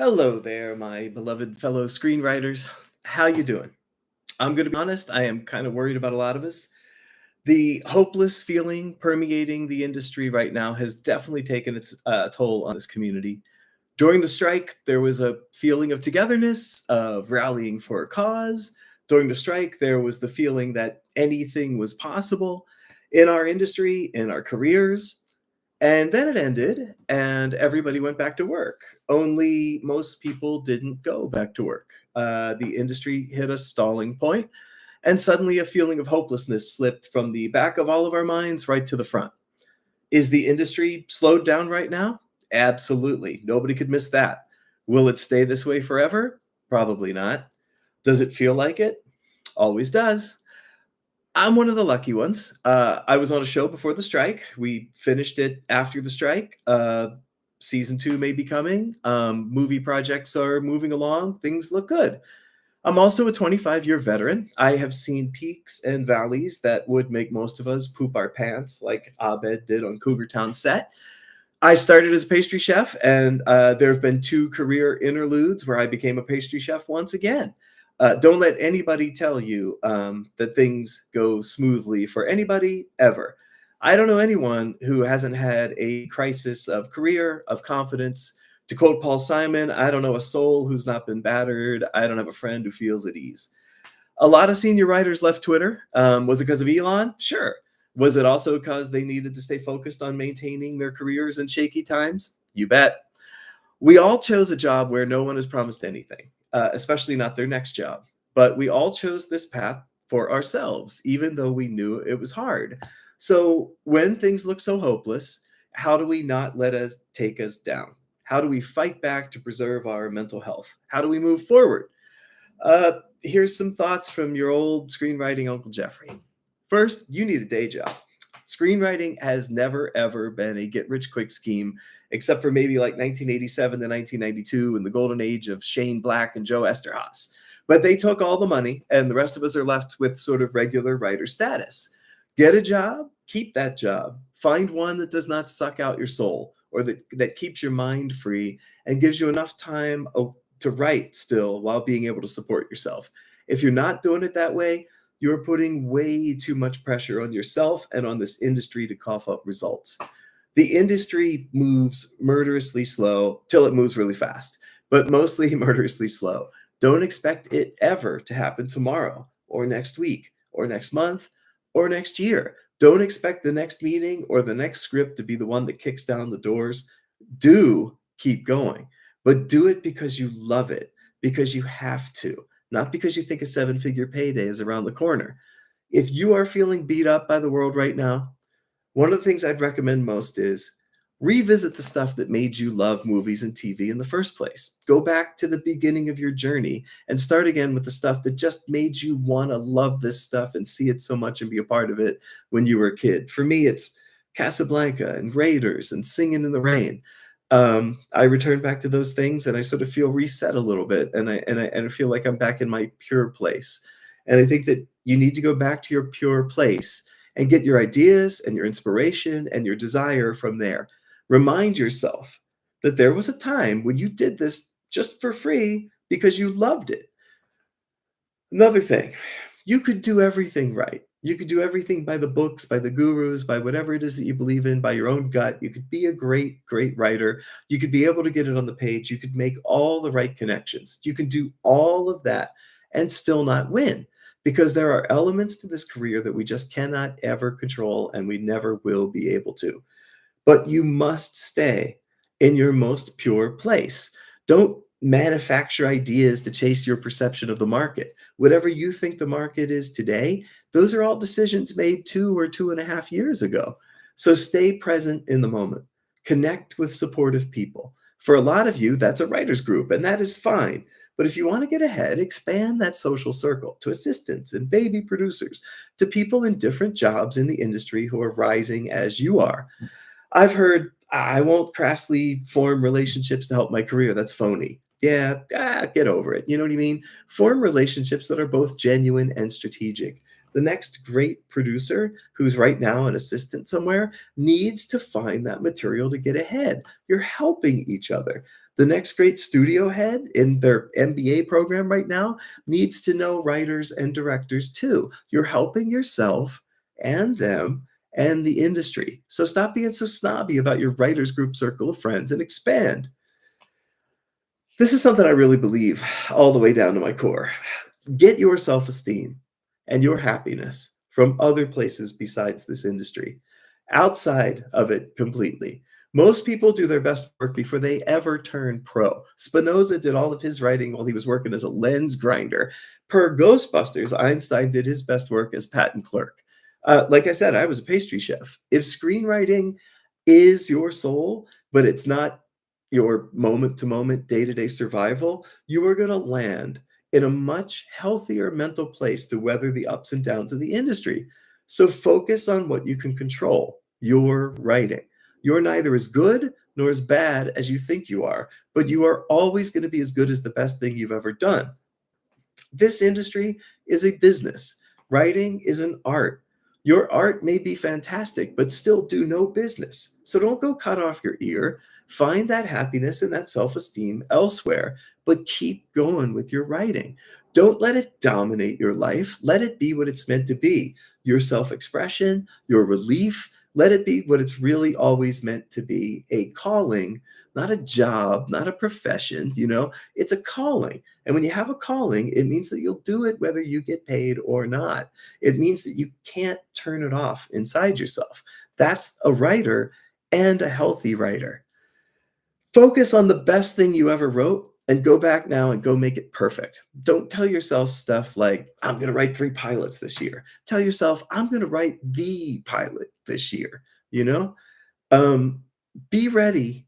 Hello there, my beloved fellow screenwriters. How you doing? I'm going to be honest, I am kind of worried about a lot of us. The hopeless feeling permeating the industry right now has definitely taken its toll on this community. During the strike, there was a feeling of togetherness, of rallying for a cause. During the strike, there was the feeling that anything was possible in our industry, in our careers. And then it ended, and everybody went back to work. Only most people didn't go back to work. The industry hit a stalling point, and suddenly a feeling of hopelessness slipped from the back of all of our minds right to the front. Is the industry slowed down right now? Absolutely. Nobody could miss that. Will it stay this way forever? Probably not. Does it feel like it? Always does. I'm one of the lucky ones. I was on a show before the strike. We finished it after the strike. Season two may be coming. Movie projects are moving along. Things look good. I'm also a 25-year veteran. I have seen peaks and valleys that would make most of us poop our pants, like Abed did on Cougar Town set. I started as a pastry chef, and there have been two career interludes where I became a pastry chef once again. Don't let anybody tell you that things go smoothly for anybody ever. I don't know anyone who hasn't had a crisis of career, of confidence. To quote Paul Simon, I don't know a soul who's not been battered. I don't have a friend who feels at ease. A lot of senior writers left Twitter. Was it because of Elon? Sure. Was it also because they needed to stay focused on maintaining their careers in shaky times? You bet. We all chose a job where no one is promised anything, especially not their next job. But we all chose this path for ourselves, even though we knew it was hard. So when things look so hopeless, how do we not let us take us down? How do we fight back to preserve our mental health? How do we move forward? Here's some thoughts from your old screenwriting Uncle Jeffrey. First, you need a day job. Screenwriting has never, ever been a get rich quick scheme, except for maybe like 1987 to 1992 in the golden age of Shane Black and Joe Esterhaas. But they took all the money, and the rest of us are left with sort of regular writer status. Get a job, keep that job. Find one that does not suck out your soul or that keeps your mind free and gives you enough time to write still while being able to support yourself. If you're not doing it that way, you're putting way too much pressure on yourself and on this industry to cough up results. The industry moves murderously slow till it moves really fast, but mostly murderously slow. Don't expect it ever to happen tomorrow or next week or next month or next year. Don't expect the next meeting or the next script to be the one that kicks down the doors. Do keep going, but do it because you love it, because you have to, not because you think a seven-figure payday is around the corner. If you are feeling beat up by the world right now, one of the things I'd recommend most is revisit the stuff that made you love movies and TV in the first place. Go back to the beginning of your journey and start again with the stuff that just made you want to love this stuff and see it so much and be a part of it when you were a kid. For me, it's Casablanca and Raiders and Singing in the Rain. I return back to those things and I sort of feel reset a little bit, and I feel like I'm back in my pure place. And I think that you need to go back to your pure place and get your ideas and your inspiration and your desire from there. Remind yourself that there was a time when you did this just for free because you loved it. Another thing, you could do everything right. You could do everything by the books, by the gurus, by whatever it is that you believe in, by your own gut. You could be a great, great writer. You could be able to get it on the page. You could make all the right connections. You can do all of that and still not win, because there are elements to this career that we just cannot ever control and we never will be able to. But you must stay in your most pure place. Don't manufacture ideas to chase your perception of the market. Whatever you think the market is today, those are all decisions made 2 or 2.5 years ago. So stay present in the moment. Connect with supportive people. For a lot of you, that's a writer's group, and that is fine. But if you want to get ahead, expand that social circle to assistants and baby producers, to people in different jobs in the industry who are rising as you are. I've heard, I won't crassly form relationships to help my career. That's phony. Yeah, get over it. You know what I mean? Form relationships that are both genuine and strategic. The next great producer who's right now an assistant somewhere needs to find that material to get ahead. You're helping each other. The next great studio head in their MBA program right now needs to know writers and directors too. You're helping yourself and them and the industry. So stop being so snobby about your writers group circle of friends and expand. This is something I really believe all the way down to my core. Get your self esteem and your happiness from other places besides this industry, outside of it completely. Most people do their best work before they ever turn pro. Spinoza did all of his writing while he was working as a lens grinder. Per Ghostbusters, Einstein did his best work as patent clerk. Like I said, I was a pastry chef. If screenwriting is your soul, but it's not your moment to moment, day to day survival, you are going to land in a much healthier mental place to weather the ups and downs of the industry. So focus on what you can control, your writing. You're neither as good nor as bad as you think you are, but you are always going to be as good as the best thing you've ever done. This industry is a business. Writing is an art. Your art may be fantastic, but still do no business. So don't go cut off your ear. Find that happiness and that self esteem elsewhere, but keep going with your writing. Don't let it dominate your life. Let it be what it's meant to be, your self expression, your relief. Let it be what it's really always meant to be, a calling, not a job, not a profession. It's a calling. And when you have a calling, it means that you'll do it whether you get paid or not. It means that you can't turn it off inside yourself. That's a writer and a healthy writer. Focus on the best thing you ever wrote and go back now and go make it perfect. Don't tell yourself stuff like, I'm going to write 3 pilots this year. Tell yourself, I'm going to write the pilot this year. You know, um, be ready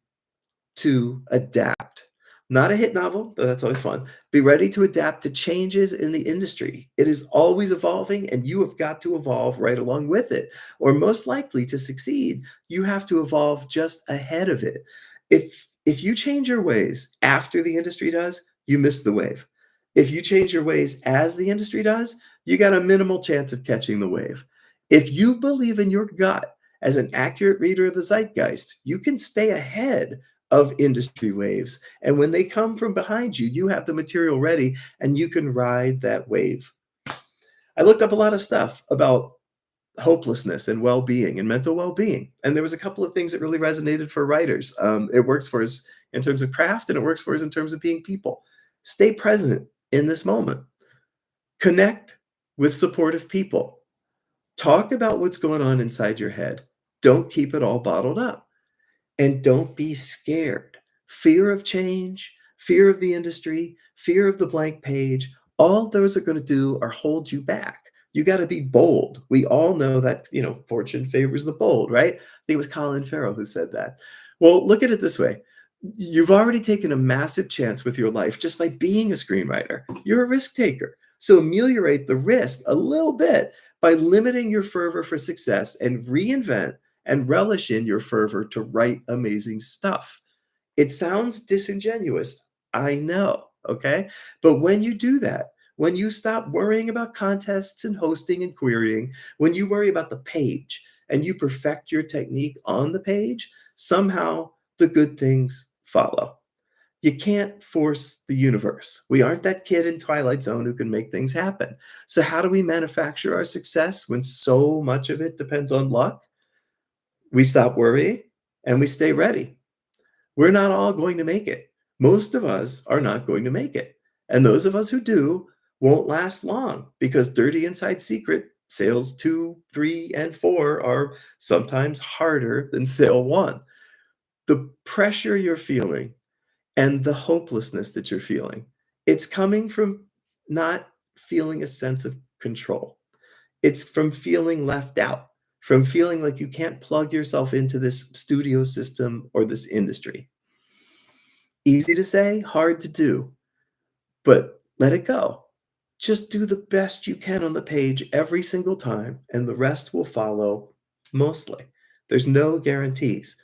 to adapt. Not a hit novel, though that's always fun. Be ready to adapt to changes in the industry. It is always evolving, and you have got to evolve right along with it. Or most likely to succeed, you have to evolve just ahead of it. If you change your ways after the industry does, you miss the wave. If you change your ways as the industry does, you got a minimal chance of catching the wave. If you believe in your gut as an accurate reader of the zeitgeist, you can stay ahead of industry waves. And when they come from behind you, you have the material ready and you can ride that wave. I looked up a lot of stuff about hopelessness and well-being and mental well-being. And there was a couple of things that really resonated for writers. It works for us in terms of craft and it works for us in terms of being people. Stay present in this moment. Connect with supportive people. Talk about what's going on inside your head. Don't keep it all bottled up. And don't be scared. Fear of change, fear of the industry, fear of the blank page, all those are going to do are hold you back. You got to be bold. We all know that, fortune favors the bold, right? I think it was Colin Farrell who said that. Well, look at it this way. You've already taken a massive chance with your life just by being a screenwriter. You're a risk taker. So ameliorate the risk a little bit by limiting your fervor for success and reinvent and relish in your fervor to write amazing stuff. It sounds disingenuous, I know, okay? But when you do that, when you stop worrying about contests and hosting and querying, when you worry about the page and you perfect your technique on the page, somehow the good things follow. You can't force the universe. We aren't that kid in Twilight Zone who can make things happen. So how do we manufacture our success when so much of it depends on luck? We stop worrying and we stay ready. We're not all going to make it. Most of us are not going to make it. And those of us who do won't last long because dirty inside secret, sales 2, 3, and 4 are sometimes harder than sale 1. The pressure you're feeling and the hopelessness that you're feeling, it's coming from not feeling a sense of control. It's from feeling left out, from feeling like you can't plug yourself into this studio system or this industry. Easy to say, hard to do, but let it go. Just do the best you can on the page every single time, and the rest will follow mostly. There's no guarantees.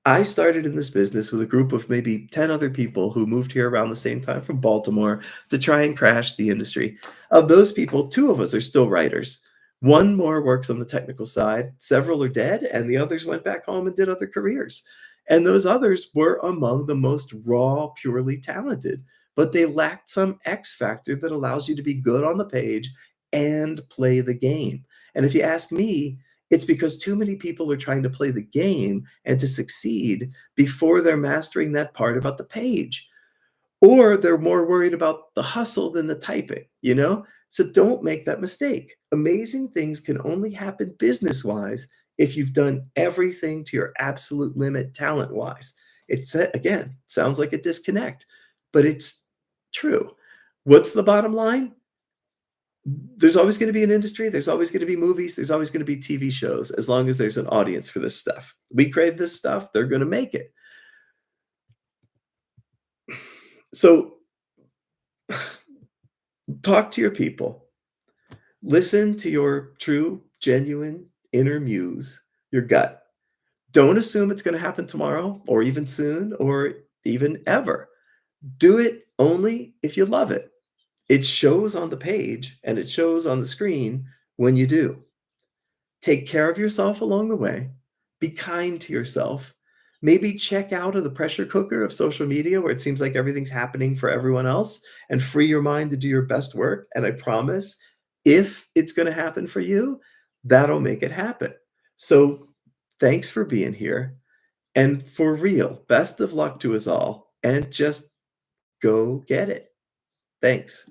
I started in this business with a group of maybe 10 other people who moved here around the same time from Baltimore to try and crash the industry. Of those people, 2 of us are still writers. One more works on the technical side, several are dead, and the others went back home and did other careers. And those others were among the most raw, purely talented, but they lacked some X factor that allows you to be good on the page and play the game. And if you ask me, it's because too many people are trying to play the game and to succeed before they're mastering that part about the page. Or they're more worried about the hustle than the typing, you know? So don't make that mistake. Amazing things can only happen business-wise if you've done everything to your absolute limit talent-wise. It's again, sounds like a disconnect, but it's true. What's the bottom line? There's always gonna be an industry, there's always gonna be movies, there's always gonna be TV shows as long as there's an audience for this stuff. We crave this stuff, they're gonna make it. So talk to your people. Listen to your true, genuine inner muse, your gut. Don't assume it's going to happen tomorrow or even soon or even ever. Do it only if you love it. It shows on the page and it shows on the screen when you do. Take care of yourself along the way. Be kind to yourself. Maybe check out of the pressure cooker of social media where it seems like everything's happening for everyone else and free your mind to do your best work. And I promise, if it's going to happen for you, that'll make it happen. So thanks for being here. And for real, best of luck to us all. And just go get it. Thanks.